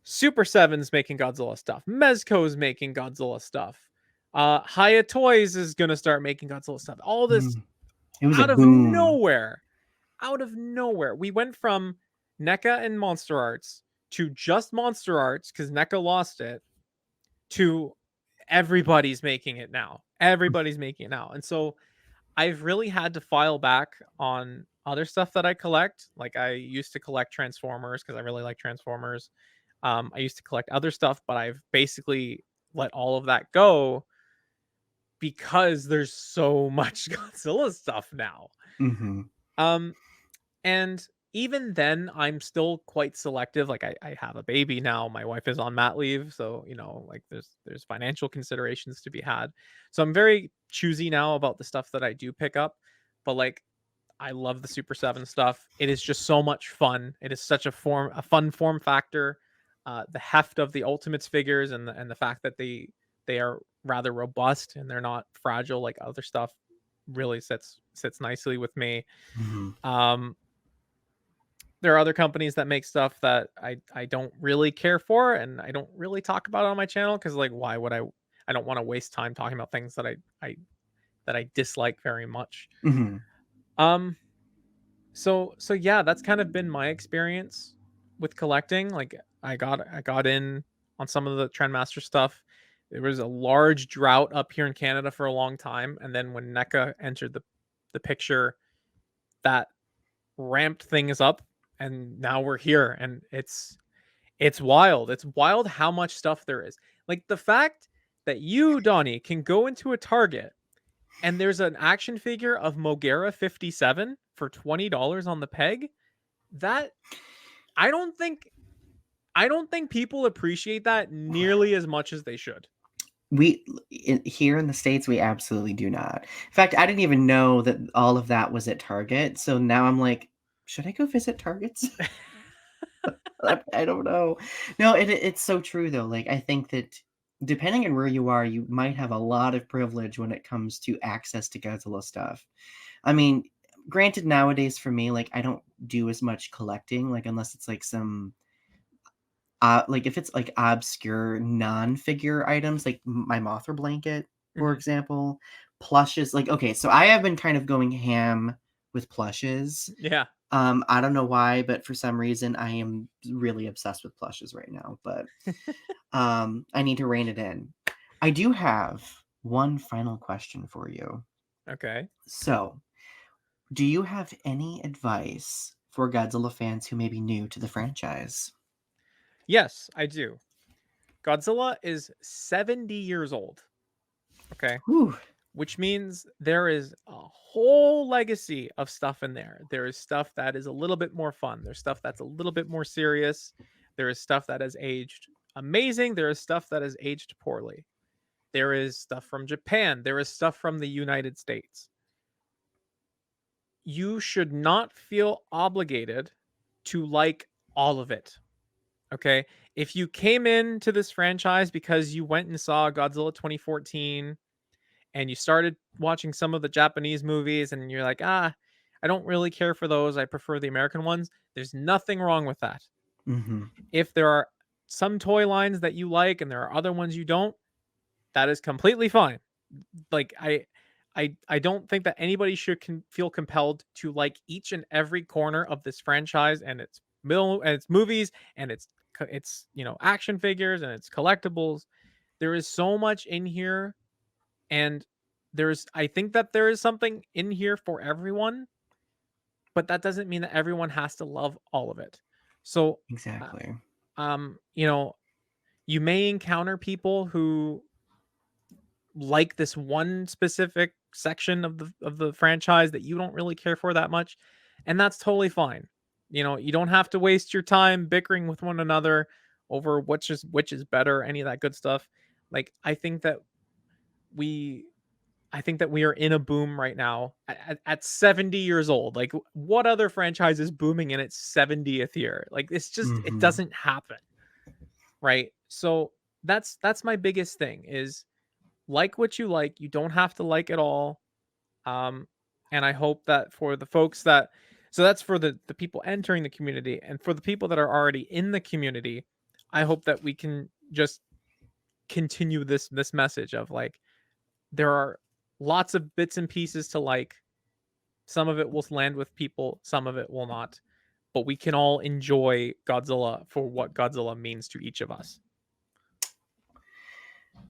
Super Seven's making Godzilla stuff. Mezco's making Godzilla stuff. Haya Toys is gonna start making Godzilla stuff. All this Mm. It was a out of boom. nowhere. Out of nowhere. We went from NECA and Monster Arts to just Monster Arts because NECA lost it to everybody's making it now. Everybody's making it now. And so I've really had to file back on other stuff that I collect. Like I used to collect Transformers because I really like Transformers. I used to collect other stuff, but I've basically let all of that go because there's so much Godzilla stuff now. Mhm. Um, and even then, I'm still quite selective. Like I have a baby now. My wife is on mat leave, so like there's financial considerations to be had. So I'm very choosy now about the stuff that I do pick up. But like I love the Super 7 stuff. It is just so much fun. It is such a fun form factor. The heft of the Ultimates figures and the fact that they are rather robust and they're not fragile like other stuff really sits nicely with me. Mhm. Um, there are other companies that make stuff that I don't really care for and I don't really talk about on my channel because like why would I don't want to waste time talking about things that I dislike very much. Mhm. Um so yeah, that's kind of been my experience with collecting. Like I got in on some of the Trendmaster stuff. There was a large drought up here in Canada for a long time, and then when NECA entered the picture, that ramped things up, and now we're here, and it's wild. It's wild how much stuff there is. Like the fact that you, Donnie, can go into a Target and there's an action figure of Mogera 57 for $20 on the peg. That I don't think I don't think people appreciate that nearly as much as they should. We here in the States, we absolutely do not. In fact, I didn't even know that all of that was at Target, so now I'm like, "Should I go visit Targets?" I don't know. No, it's so true though, like, I think that depending on where you are, you might have a lot of privilege when it comes to access to Godzilla stuff. I mean, granted nowadays for me, like, I don't do as much collecting, like, unless it's, like, some like, if it's, like, obscure non-figure items, like my Mothra blanket, for Mhm. example, plushes, like okay, so I have been kind of going ham with plushes. Yeah. I don't know why, but for some reason, I am really obsessed with plushes right now, but, I need to rein it in. I do have one final question for you. Okay. So, do you have any advice for Godzilla fans who may be new to the franchise? Yes, I do. Godzilla is 70 years old. Okay. Whew. which means there is a whole legacy of stuff in there. There is stuff that is a little bit more fun. There's stuff that's a little bit more serious. There is stuff that has aged amazing. There is stuff that has aged poorly. There is stuff from Japan. There is stuff from the United States. You should not feel obligated to like all of it. Okay. If you came into this franchise because you went and saw Godzilla 2014 and you started watching some of the Japanese movies and you're like, I don't really care for those. I prefer the American ones. There's nothing wrong with that. Mhm. If there are some toy lines that you like and there are other ones you don't, that is completely fine. Like I don't think that anybody should feel compelled to like each and every corner of this franchise and its movies and its action figures and its collectibles. There is so much in here, and I think that there is something in here for everyone, but that doesn't mean that everyone has to love all of it. So, uh, Exactly. um, you know, you may encounter people who like this one specific section of the franchise that you don't really care for that much, and that's totally fine. You don't have to waste your time bickering with one another over which is better, any of that good stuff. Like we I think that we are in a boom right now at 70 years old. Like, what other franchise is booming in its 70th year? Like, it Mhm. doesn't happen, right? So that's my biggest thing is like what you like. You don't have to like it all. Um, and I hope that for the folks that, so that's for the people entering the community, and for the people that are already in the community, I hope that we can just continue this message of like there are lots of bits and pieces to like. Some of it will land with people, some of it will not. But we can all enjoy Godzilla for what Godzilla means to each of us.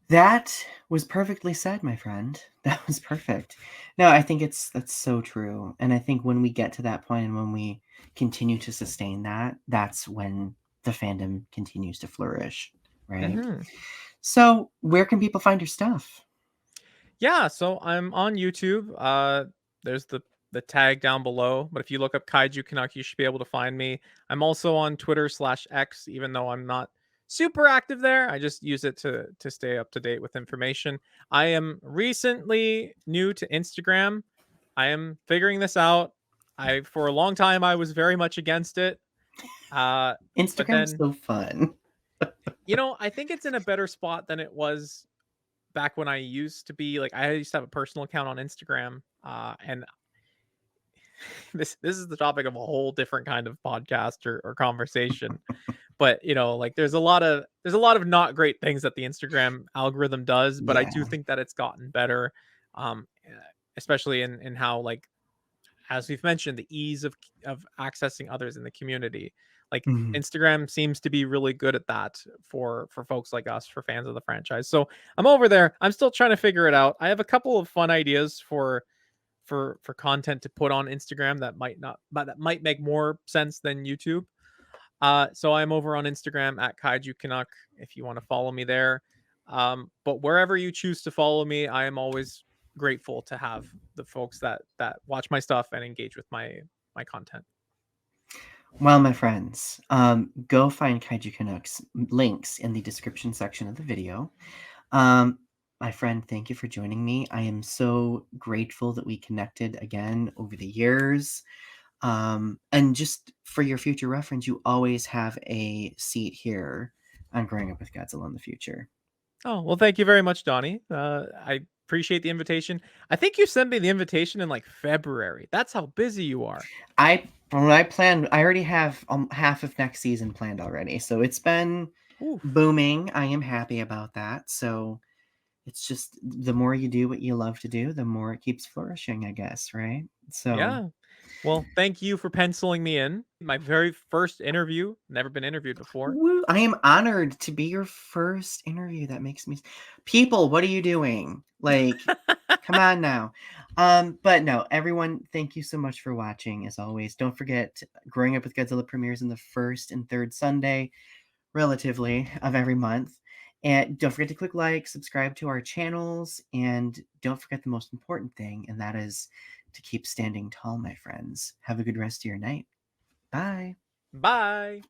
That was perfectly said, my friend. That was perfect. No, I think that's so true, and I think when we get to that point and when we continue to sustain that, that's when the fandom continues to flourish, right? Hmm. So, where can people find your stuff? Yeah, so I'm on YouTube. There's the tag down below, but if you look up Kaiju Canuck, you should be able to find me. I'm also on Twitter/X, even though I'm not super active there. I just use it to stay up to date with information. I am recently new to Instagram. I am figuring this out. I For a long time I was very much against it. Uh, but Instagram's then so fun. I think it's in a better spot than it was back when I used to be. Like, I used to have a personal account on Instagram, and this is the topic of a whole different kind of podcast or conversation. But like there's a lot of not great things that the Instagram algorithm does, but I do Yeah. think that it's gotten better, especially in how, like, as we've mentioned, the ease of accessing others in the community. Like, Mhm. Instagram seems to be really good at that for folks like us, for fans of the franchise. So I'm over there. I'm still trying to figure it out. I have a couple of fun ideas for content to put on Instagram that might not, but that might make more sense than YouTube. So I'm over on Instagram at KaijuCanuck if you want to follow me there. But wherever you choose to follow me, I am always grateful to have the folks that watch my stuff and engage with my content. Well, my friends, go find Kaiju Canucks links in the description section of the video. Um, my friend, thank you for joining me. I am so grateful that we connected again over the years. And just for your future reference, you always have a seat here on Growing Up with Godzilla in the future. Oh, well, thank you very much, Donnie. I appreciate the invitation. I think you sent me the invitation in like February. That's how busy you are. I already have half of next season planned already. So it's been Oof. booming. I am happy about that. So it's just the more you do what you love to do, the more it keeps flourishing, I guess, right? So, Yeah. Well, thank you for penciling me in. My very first interview. Never been interviewed before. woo, I am honored to be your first interview. That makes me people, what are you doing? Like, come on now. But no, everyone, thank you so much for watching. As always, don't forget Growing Up with Godzilla premieres in the first and third Sunday, relatively, of every month. And don't forget to click like, subscribe to our channels, and don't forget the most important thing, and that is to keep standing tall, my friends. Have a good rest of your night. Bye. Bye.